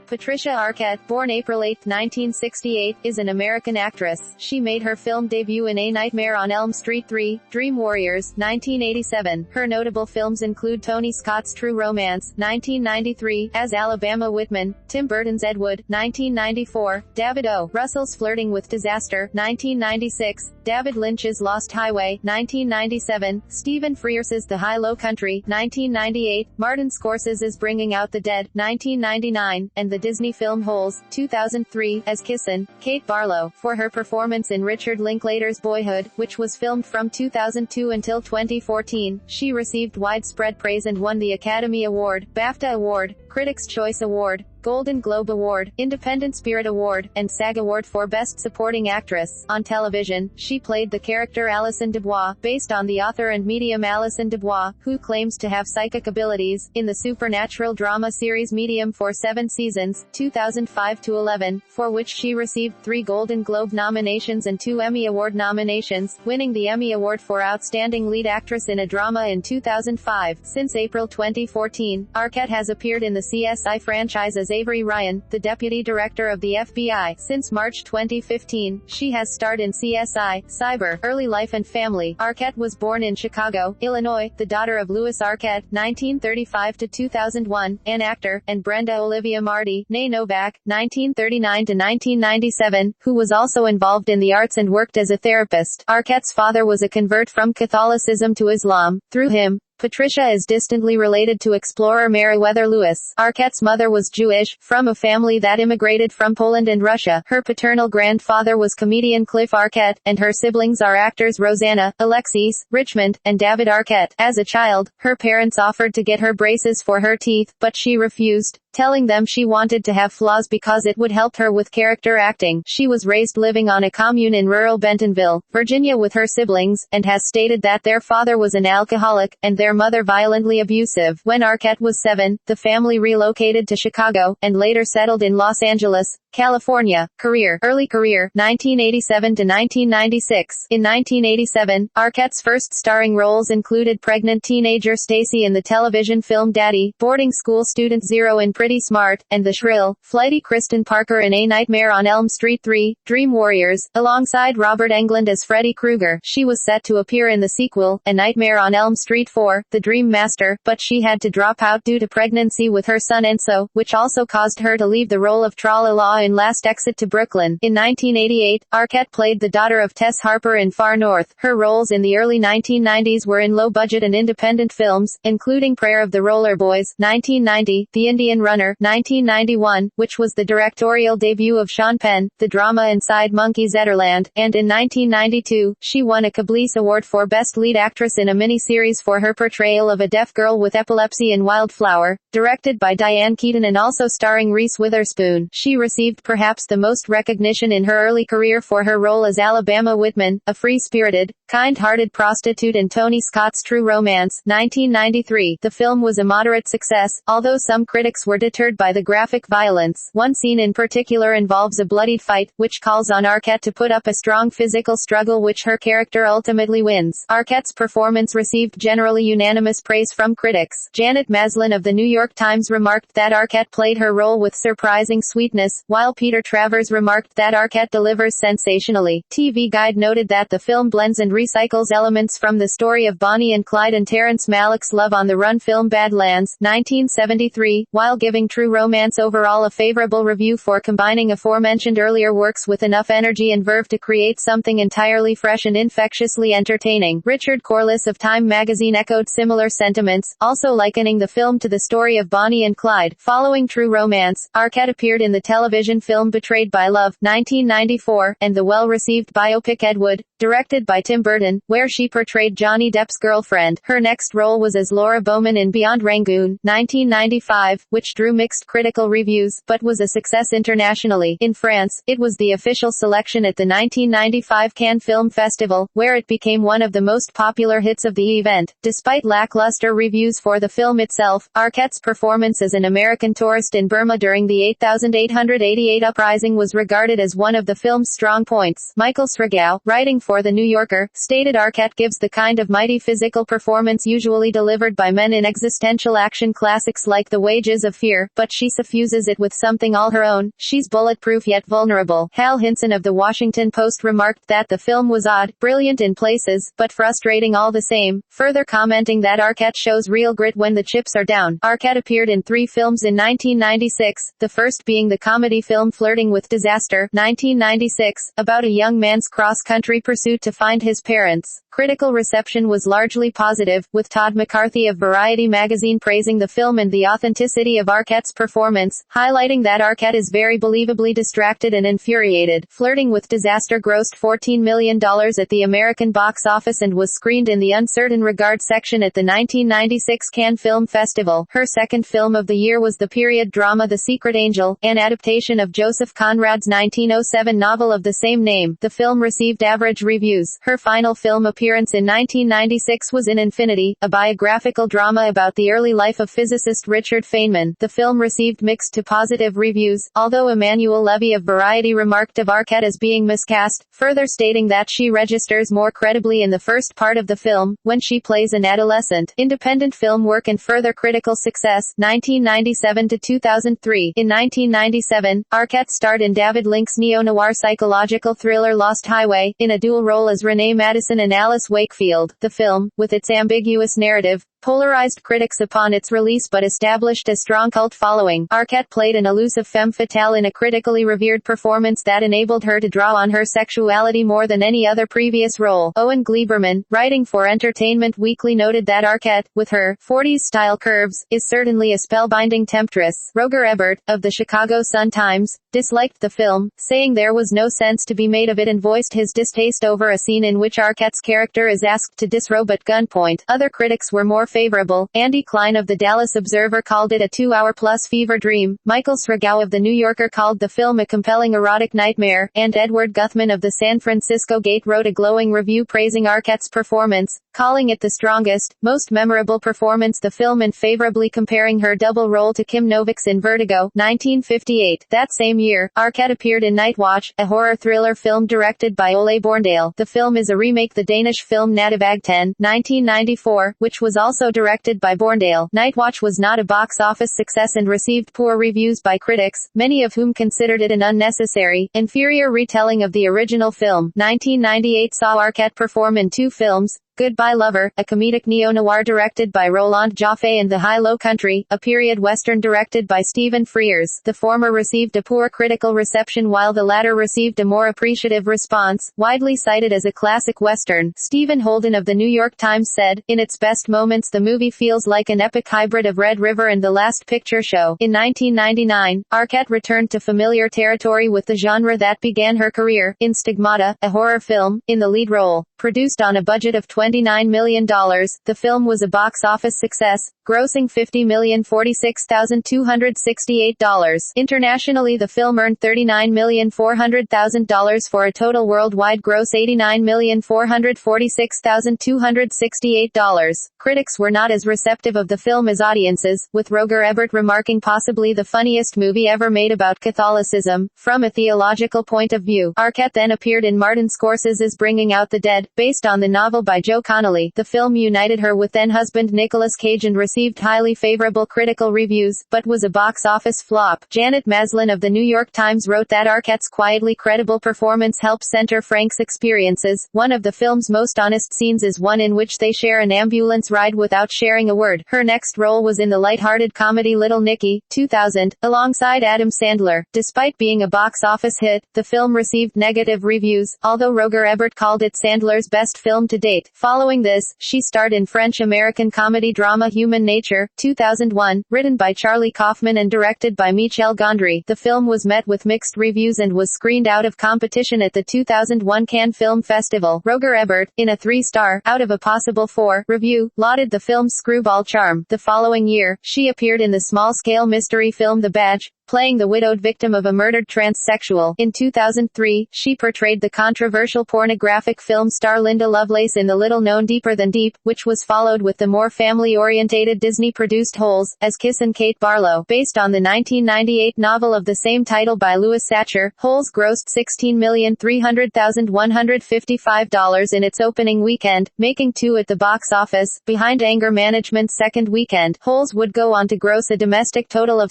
Patricia Arquette, born April 8, 1968, is an American actress. She made her film debut in A Nightmare on Elm Street 3, Dream Warriors, 1987. Her notable films include Tony Scott's True Romance, 1993, as Alabama Whitman, Tim Burton's Ed Wood, 1994, David O. Russell's Flirting with Disaster, 1996, David Lynch's Lost Highway, 1997, Stephen Frears's The High-Low Country, 1998, Martin Scorsese's Bringing Out the Dead, 1999, and the Disney film Holes, 2003, as Kissin', Kate Barlow, for her performance in Richard Linklater's Boyhood, which was filmed from 2002 until 2014. She received widespread praise and won the Academy Award, BAFTA Award, Critics' Choice Award, Golden Globe Award, Independent Spirit Award, and SAG Award for Best Supporting Actress. On television, she played the character Alison Dubois, based on the author and medium Alison Dubois, who claims to have psychic abilities, in the supernatural drama series Medium for 7 seasons, 2005-11, for which she received 3 Golden Globe nominations and 2 Emmy Award nominations, winning the Emmy Award for Outstanding Lead Actress in a Drama in 2005. Since April 2014, Arquette has appeared in the CSI franchise as Avery Ryan, the Deputy Director of the FBI. Since March 2015, she has starred in CSI, Cyber, Early Life and Family. Arquette was born in Chicago, Illinois, the daughter of Louis Arquette, 1935-2001, an actor, and Brenda Olivia Marty, née Novak, 1939-1997, who was also involved in the arts and worked as a therapist. Arquette's father was a convert from Catholicism to Islam. Through him, Patricia is distantly related to explorer Meriwether Lewis. Arquette's mother was Jewish, from a family that immigrated from Poland and Russia. Her paternal grandfather was comedian Cliff Arquette, and her siblings are actors Rosanna, Alexis, Richmond, and David Arquette. As a child, her parents offered to get her braces for her teeth, but she refused, telling them she wanted to have flaws because it would help her with character acting. She was raised living on a commune in rural Bentonville, Virginia with her siblings, and has stated that their father was an alcoholic, and their mother violently abusive. When Arquette was 7, the family relocated to Chicago, and later settled in Los Angeles, California. Early career, 1987-1996. In 1987, Arquette's first starring roles included pregnant teenager Stacy in the television film Daddy, boarding school student Zero in Pretty Smart, and the shrill, flighty Kristen Parker in A Nightmare on Elm Street 3, Dream Warriors, alongside Robert Englund as Freddy Krueger. She was set to appear in the sequel, A Nightmare on Elm Street 4, The Dream Master, but she had to drop out due to pregnancy with her son Enzo, which also caused her to leave the role of Tra-La-La in Last Exit to Brooklyn. In 1988, Arquette played the daughter of Tess Harper in Far North. Her roles in the early 1990s were in low-budget and independent films, including Prayer of the Roller Boys, 1990, The Indian Runner, 1991, which was the directorial debut of Sean Penn, the drama Inside Monkey Zetterland, and in 1992, she won a Koblis Award for Best Lead Actress in a miniseries for her portrayal of a deaf girl with epilepsy in Wildflower, directed by Diane Keaton and also starring Reese Witherspoon. She received perhaps the most recognition in her early career for her role as Alabama Whitman, a free-spirited, kind-hearted prostitute in Tony Scott's True Romance, 1993. The film was a moderate success, although some critics were deterred by the graphic violence. One scene in particular involves a bloodied fight, which calls on Arquette to put up a strong physical struggle which her character ultimately wins. Arquette's performance received generally unanimous praise from critics. Janet Maslin of the New York Times remarked that Arquette played her role with surprising sweetness, while Peter Travers remarked that Arquette delivers sensationally. TV Guide noted that the film blends and recycles elements from the story of Bonnie and Clyde and Terrence Malick's Love on the Run film Badlands, 1973, while giving True Romance overall a favorable review for combining aforementioned earlier works with enough energy and verve to create something entirely fresh and infectiously entertaining. Richard Corliss of Time magazine echoed similar sentiments, also likening the film to the story of Bonnie and Clyde. Following True Romance, Arquette appeared in the television film Betrayed by Love, 1994, and the well-received biopic Ed Wood, directed by Tim Burton, where she portrayed Johnny Depp's girlfriend. Her next role was as Laura Bowman in Beyond Rangoon, 1995, which drew mixed critical reviews, but was a success internationally. In France, it was the official selection at the 1995 Cannes Film Festival, where it became one of the most popular hits of the event. Despite lackluster reviews for the film itself, Arquette's performance as an American tourist in Burma during the 8,800 1988 uprising was regarded as one of the film's strong points. Michael Sragow, writing for The New Yorker, stated Arquette gives the kind of mighty physical performance usually delivered by men in existential action classics like The Wages of Fear, but she suffuses it with something all her own. She's bulletproof yet vulnerable. Hal Hinson of The Washington Post remarked that the film was odd, brilliant in places, but frustrating all the same, further commenting that Arquette shows real grit when the chips are down. Arquette appeared in 3 films in 1996, the first being the comedy film Flirting with Disaster, 1996, about a young man's cross-country pursuit to find his parents. Critical reception was largely positive, with Todd McCarthy of Variety magazine praising the film and the authenticity of Arquette's performance, highlighting that Arquette is very believably distracted and infuriated. Flirting with Disaster grossed $14 million at the American box office and was screened in the Uncertain Regard section at the 1996 Cannes Film Festival. Her second film of the year was the period drama The Secret Angel, an adaptation of Joseph Conrad's 1907 novel of the same name. The film received average reviews. Her final film appearance in 1996 was in Infinity, a biographical drama about the early life of physicist Richard Feynman. The film received mixed to positive reviews, although Emmanuel Levy of Variety remarked of Arquette as being miscast, further stating that she registers more credibly in the first part of the film, when she plays an adolescent. Independent film work and further critical success, 1997 to 2003. In 1997, Arquette starred in David Link's neo-noir psychological thriller Lost Highway, in a dual role as Renee Madison and Alice Wakefield. The film, with its ambiguous narrative, polarized critics upon its release but established a strong cult following. Arquette played an elusive femme fatale in a critically revered performance that enabled her to draw on her sexuality more than any other previous role. Owen Gleiberman, writing for Entertainment Weekly, noted that Arquette, with her 40s-style curves, is certainly a spellbinding temptress. Roger Ebert, of the Chicago Sun-Times, disliked the film, saying there was no sense to be made of it and voiced his distaste over a scene in which Arquette's character is asked to disrobe at gunpoint. Other critics were more favorable. Andy Klein of the Dallas Observer called it a 2-hour-plus fever dream. Michael Sragow of The New Yorker called the film a compelling erotic nightmare, and Edward Guthman of the San Francisco Gate wrote a glowing review praising Arquette's performance, calling it the strongest, most memorable performance the film and favorably comparing her double role to Kim Novik's in Vertigo, 1958. That same year, Arquette appeared in Night Watch, a horror thriller film directed by Ole Borndale. The film is a remake the Danish film Nattevag 10, 1994, which was also directed by Borndale. Night Watch was not a box office success and received poor reviews by critics, many of whom considered it an unnecessary, inferior retelling of the original film. 1998 saw Arquette perform in 2 films, Goodbye Lover, a comedic neo-noir directed by Roland Joffe, and The High-Low Country, a period western directed by Stephen Frears. The former received a poor critical reception while the latter received a more appreciative response. Widely cited as a classic western, Stephen Holden of The New York Times said, "In its best moments the movie feels like an epic hybrid of Red River and The Last Picture Show." In 1999, Arquette returned to familiar territory with the genre that began her career, in Stigmata, a horror film, in the lead role. Produced on a budget of $29 million, the film was a box office success, grossing $50,046,268. Internationally, the film earned $39,400,000 for a total worldwide gross $89,446,268. Critics were not as receptive of the film as audiences, with Roger Ebert remarking possibly the funniest movie ever made about Catholicism, from a theological point of view. Arquette then appeared in Martin Scorsese's Bringing Out the Dead, based on the novel by Joe Connolly. The film united her with then-husband Nicolas Cage and received highly favorable critical reviews, but was a box office flop. Janet Maslin of The New York Times wrote that Arquette's quietly credible performance helps center Frank's experiences. One of the film's most honest scenes is one in which they share an ambulance ride without sharing a word. Her next role was in the lighthearted comedy Little Nicky, 2000, alongside Adam Sandler. Despite being a box office hit, the film received negative reviews, although Roger Ebert called it Sandler's best film to date. Following this, she starred in French-American comedy drama Human Nature, 2001, written by Charlie Kaufman and directed by Michel Gondry. The film was met with mixed reviews and was screened out of competition at the 2001 Cannes Film Festival. Roger Ebert, in a 3-star, out of a possible 4, review, lauded the film's screwball charm. The following year, she appeared in the small-scale mystery film The Badge, playing the widowed victim of a murdered transsexual. In 2003, she portrayed the controversial pornographic film star Linda Lovelace in the little-known Deeper Than Deep, which was followed with the more family-orientated Disney-produced Holes, as Kiss and Kate Barlow. Based on the 1998 novel of the same title by Louis Satcher, Holes grossed $16,300,155 in its opening weekend, making two at the box office, behind Anger Management's second weekend. Holes would go on to gross a domestic total of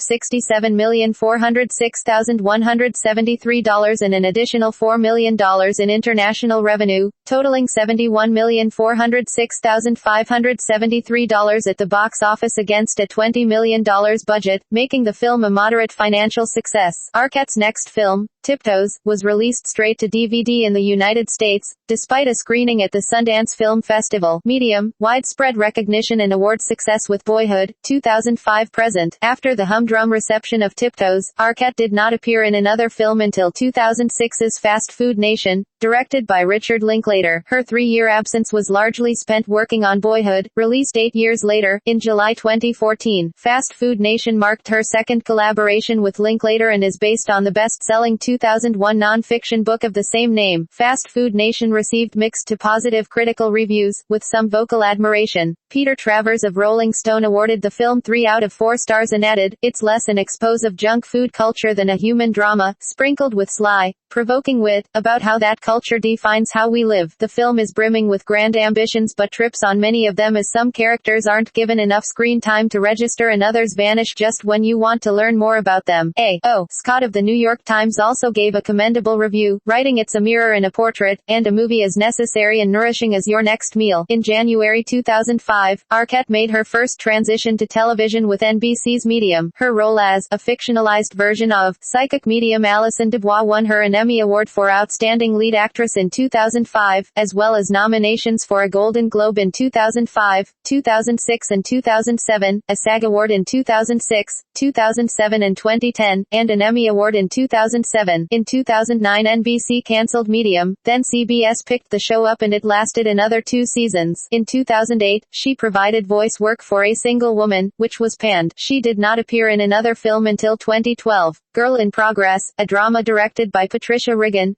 $67,406,173 and an additional $4 million in international revenue, totaling $71,406,573 at the box office against a $20 million budget, making the film a moderate financial success. Arquette's next film, Tiptoes, was released straight to DVD in the United States, despite a screening at the Sundance Film Festival. Medium, widespread recognition and award success with Boyhood, 2005 present. After the humdrum reception of Tiptoes, Arquette did not appear in another film until 2006's Fast Food Nation, directed by Richard Linklater. Her 3-year absence was largely spent working on Boyhood, released 8 years later, in July 2014. Fast Food Nation marked her second collaboration with Linklater and is based on the best-selling 2001 non-fiction book of the same name. Fast Food Nation received mixed to positive critical reviews, with some vocal admiration. Peter Travers of Rolling Stone awarded the film 3 out of 4 stars and added, "It's less an expose of junk food culture than a human drama, sprinkled with sly, provoking wit, about how that culture defines how we live. The film is brimming with grand ambitions but trips on many of them as some characters aren't given enough screen time to register and others vanish just when you want to learn more about them." A.O. Scott of the New York Times also gave a commendable review, writing, "It's a mirror and a portrait, and a movie as necessary and nourishing as your next meal." In January 2005, Arquette made her first transition to television with NBC's Medium. Her role as a fictionalized version of psychic medium Alison Dubois won her an Emmy Award for Outstanding Lead Actress in 2005, as well as nominations for a Golden Globe in 2005, 2006 and 2007, a SAG Award in 2006, 2007 and 2010, and an Emmy Award in 2007. In 2009 NBC canceled Medium, then CBS picked the show up and it lasted another 2 seasons. In 2008, she provided voice work for A Single Woman, which was panned. She did not appear in another film until 2012. Girl in Progress, a drama directed by Patricia,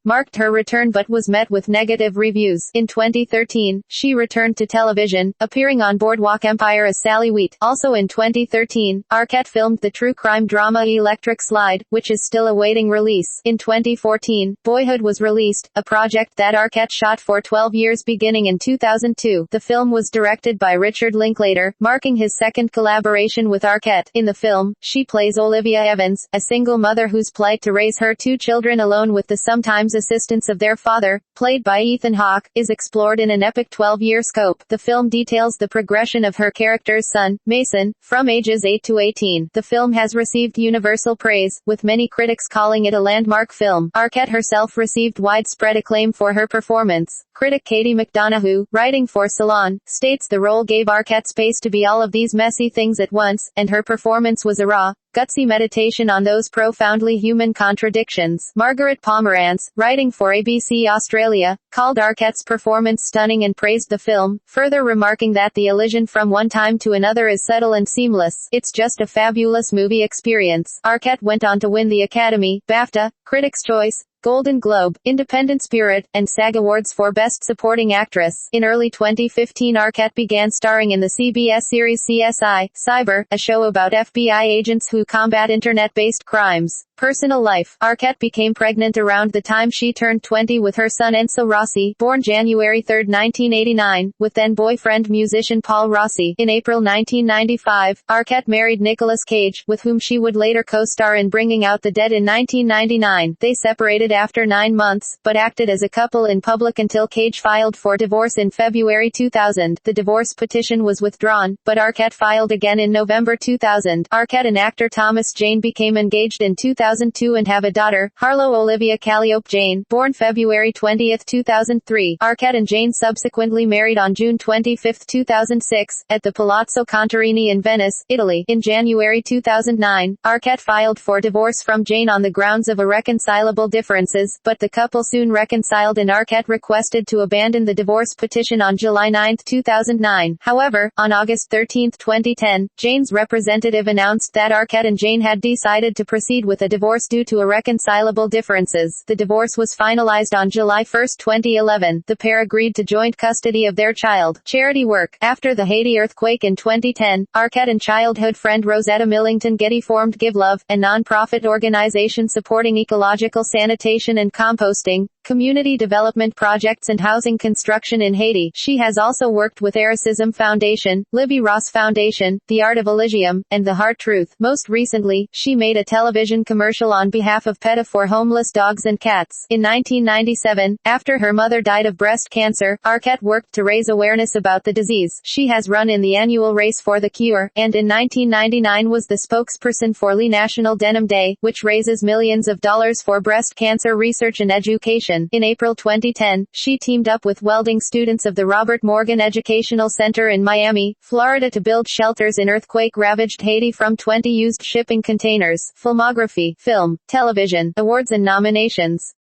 marked her return but was met with negative reviews. In 2013, she returned to television, appearing on Boardwalk Empire as Sally Wheat. Also in 2013, Arquette filmed the true crime drama Electric Slide, which is still awaiting release. In 2014, Boyhood was released, a project that Arquette shot for 12 years beginning in 2002. The film was directed by Richard Linklater, marking his second collaboration with Arquette. In the film, she plays Olivia Evans, a single mother whose plight to raise her 2 children alone with the sometimes assistance of their father, played by Ethan Hawke, is explored in an epic 12-year scope. The film details the progression of her character's son, Mason, from ages 8 to 18. The film has received universal praise, with many critics calling it a landmark film. Arquette herself received widespread acclaim for her performance. Critic Katie McDonough, writing for Salon, states the role gave Arquette space to be all of these messy things at once, and her performance was a raw, gutsy meditation on those profoundly human contradictions. Margaret Pomerantz, writing for ABC Australia, called Arquette's performance stunning and praised the film, further remarking that the elision from one time to another is subtle and seamless. "It's just a fabulous movie experience." Arquette went on to win the Academy, BAFTA, Critics' Choice, Golden Globe, Independent Spirit, and SAG Awards for Best Supporting Actress. In early 2015 Arquette began starring in the CBS series CSI: Cyber, a show about FBI agents who combat internet-based crimes. Personal life. Arquette became pregnant around the time she turned 20 with her son Enzo Rossi, born January 3, 1989, with then-boyfriend musician Paul Rossi. In April 1995, Arquette married Nicolas Cage, with whom she would later co-star in Bringing Out the Dead in 1999. They separated after 9 months, but acted as a couple in public until Cage filed for divorce in February 2000. The divorce petition was withdrawn, but Arquette filed again in November 2000. Arquette and actor Thomas Jane became engaged in 2002 and have a daughter, Harlow Olivia Calliope Jane, born February 20, 2003. Arquette and Jane subsequently married on June 25, 2006, at the Palazzo Contarini in Venice, Italy. In January 2009, Arquette filed for divorce from Jane on the grounds of irreconcilable differences. differences, but the couple soon reconciled and Arquette requested to abandon the divorce petition on July 9, 2009. However, on August 13, 2010, Jane's representative announced that Arquette and Jane had decided to proceed with a divorce due to irreconcilable differences. The divorce was finalized on July 1, 2011. The pair agreed to joint custody of their child. Charity work. After the Haiti earthquake in 2010, Arquette and childhood friend Rosetta Millington Getty formed Give Love, a non-profit organization supporting ecological sanitation and composting, community development projects and housing construction in Haiti. She has also worked with Eroticism Foundation, Libby Ross Foundation, The Art of Elysium, and The Heart Truth. Most recently, she made a television commercial on behalf of PETA for homeless dogs and cats. In 1997, after her mother died of breast cancer, Arquette worked to raise awareness about the disease. She has run in the annual Race for the Cure, and in 1999 was the spokesperson for Le National Denim Day, which raises millions of dollars for breast cancer research and education. In April 2010, she teamed up with welding students of the Robert Morgan Educational Center in Miami, Florida to build shelters in earthquake-ravaged Haiti from 20 used shipping containers. Filmography, film, television, awards and nominations.